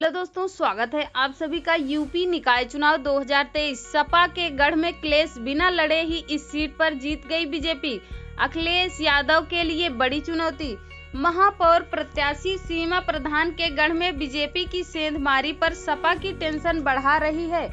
Hello दोस्तों, स्वागत है आप सभी का यूपी निकाय चुनाव 2023। सपा के गढ़ में क्लेश, बिना लड़े ही इस सीट पर जीत गई बीजेपी। अखिलेश यादव के लिए बड़ी चुनौती। महापौर प्रत्याशी सीमा प्रधान के गढ़ में बीजेपी की सेंधमारी पर सपा की टेंशन बढ़ा रही है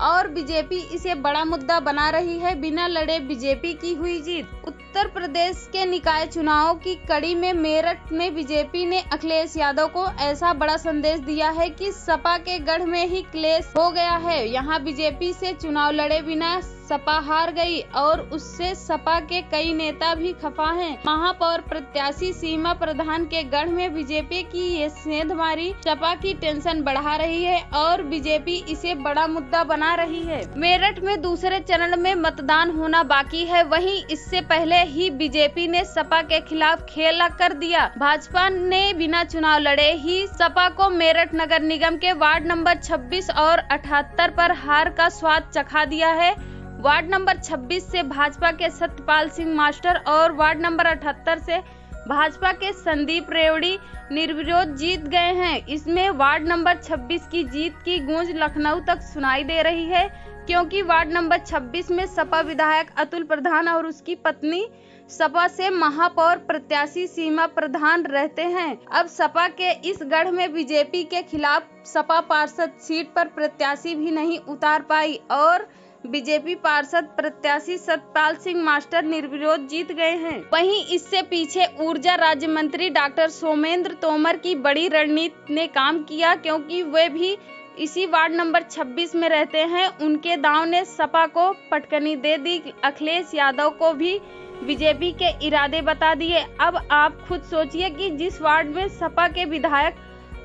और बीजेपी इसे बड़ा मुद्दा बना रही है। बिना लड़े बीजेपी की हुई जीत। उत्तर प्रदेश के निकाय चुनावों की कड़ी में मेरठ में बीजेपी ने अखिलेश यादव को ऐसा बड़ा संदेश दिया है कि सपा के गढ़ में ही क्लेश हो गया है। यहां बीजेपी से चुनाव लड़े बिना सपा हार गई और उससे सपा के कई नेता भी खफा हैं। महापौर प्रत्याशी सीमा प्रधान के गढ़ में बीजेपी की ये सेंधमारी सपा की टेंशन बढ़ा रही है और बीजेपी इसे बड़ा मुद्दा बना रही है। मेरठ में दूसरे चरण में मतदान होना बाकी है, वहीं इससे पहले ही बीजेपी ने सपा के खिलाफ खेला कर दिया। भाजपा ने बिना चुनाव लड़े ही सपा को मेरठ नगर निगम के वार्ड नंबर 26 और 78 पर हार का स्वाद चखा दिया है। वार्ड नंबर 26 से भाजपा के सत्यपाल सिंह मास्टर और वार्ड नंबर 78 से भाजपा के संदीप रेवड़ी निर्विरोध जीत गए हैं। इसमें वार्ड नंबर 26 की जीत की गूंज लखनऊ तक सुनाई दे रही है, क्योंकि वार्ड नंबर 26 में सपा विधायक अतुल प्रधान और उसकी पत्नी सपा से महापौर प्रत्याशी सीमा प्रधान रहते हैं। अब सपा के इस गढ़ में बीजेपी के खिलाफ सपा पार्षद सीट पर प्रत्याशी भी नहीं उतार पाई और बीजेपी पार्षद प्रत्याशी सतपाल सिंह मास्टर निर्विरोध जीत गए हैं। वहीं इससे पीछे ऊर्जा राज्य मंत्री डॉक्टर सोमेंद्र तोमर की बड़ी रणनीति ने काम किया, क्योंकि वे भी इसी वार्ड नंबर 26 में रहते हैं। उनके दांव ने सपा को पटकनी दे दी। अखिलेश यादव को भी बीजेपी के इरादे बता दिए। अब आप खुद सोचिए कि जिस वार्ड में सपा के विधायक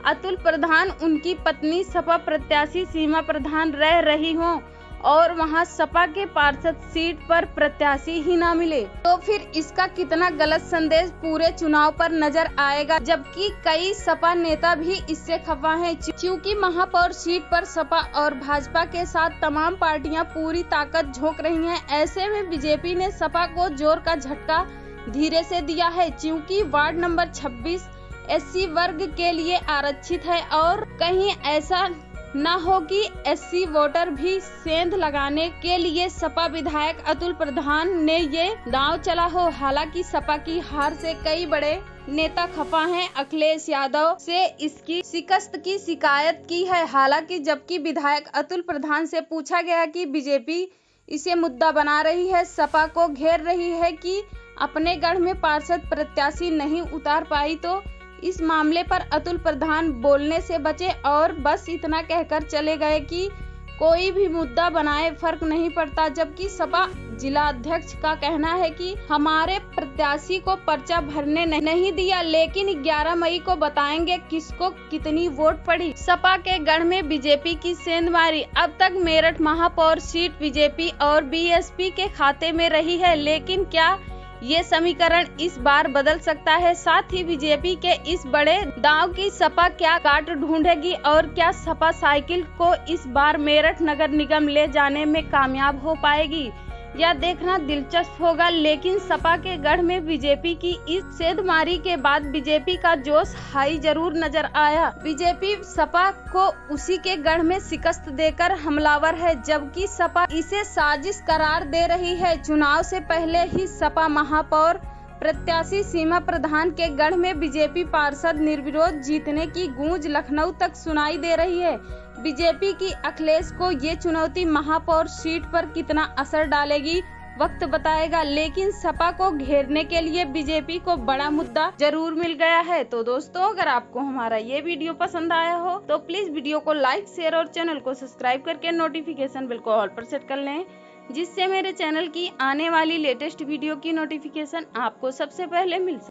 अतुल प्रधान, उनकी पत्नी सपा प्रत्याशी सीमा प्रधान रह रही हों और वहां सपा के पार्षद सीट पर प्रत्याशी ही ना मिले, तो फिर इसका कितना गलत संदेश पूरे चुनाव पर नजर आएगा। जबकि कई सपा नेता भी इससे खफा हैं, क्योंकि महापौर सीट पर सपा और भाजपा के साथ तमाम पार्टियां पूरी ताकत झोंक रही हैं। ऐसे में बीजेपी ने सपा को जोर का झटका धीरे से दिया है, क्योंकि वार्ड नंबर 26 एससी वर्ग के लिए आरक्षित है और कहीं ऐसा न हो कि एससी वोटर भी सेंध लगाने के लिए सपा विधायक अतुल प्रधान ने ये दांव चला हो। हालांकि सपा की हार से कई बड़े नेता खफा हैं। अखिलेश यादव से इसकी शिकस्त की शिकायत की है। हालांकि जबकि विधायक अतुल प्रधान से पूछा गया कि बीजेपी इसे मुद्दा बना रही है, सपा को घेर रही है कि अपने गढ़ में पार्षद प्रत्याशी नहीं उतार पाई, तो इस मामले पर अतुल प्रधान बोलने से बचे और बस इतना कहकर चले गए कि कोई भी मुद्दा बनाए फर्क नहीं पड़ता। जबकि सपा जिला अध्यक्ष का कहना है कि हमारे प्रत्याशी को पर्चा भरने नहीं दिया, लेकिन 11 मई को बताएंगे किसको कितनी वोट पड़ी। सपा के गढ़ में बीजेपी की सेंधमारी। अब तक मेरठ महापौर सीट बीजेपी और बीएसपी के खाते में रही है, लेकिन क्या ये समीकरण इस बार बदल सकता है? साथ ही बीजेपी के इस बड़े दांव की सपा क्या काट ढूंढेगी और क्या सपा साइकिल को इस बार मेरठ नगर निगम ले जाने में कामयाब हो पाएगी? यह देखना दिलचस्प होगा। लेकिन सपा के गढ़ में बीजेपी की इस सेंधमारी के बाद बीजेपी का जोश हाई जरूर नजर आया। बीजेपी सपा को उसी के गढ़ में शिकस्त देकर हमलावर है, जबकि सपा इसे साजिश करार दे रही है। चुनाव से पहले ही सपा महापौर प्रत्याशी सीमा प्रधान के गढ़ में बीजेपी पार्षद निर्विरोध जीतने की गूंज लखनऊ तक सुनाई दे रही है। बीजेपी की अखिलेश को ये चुनौती महापौर सीट पर कितना असर डालेगी, वक्त बताएगा। लेकिन सपा को घेरने के लिए बीजेपी को बड़ा मुद्दा जरूर मिल गया है। तो दोस्तों, अगर आपको हमारा ये वीडियो पसंद आया हो तो प्लीज वीडियो को लाइक, शेयर और चैनल को सब्सक्राइब करके नोटिफिकेशन बिल को ऑल पर सेट कर लें, जिससे मेरे चैनल की आने वाली लेटेस्ट वीडियो की नोटिफिकेशन आपको सबसे पहले मिल सके।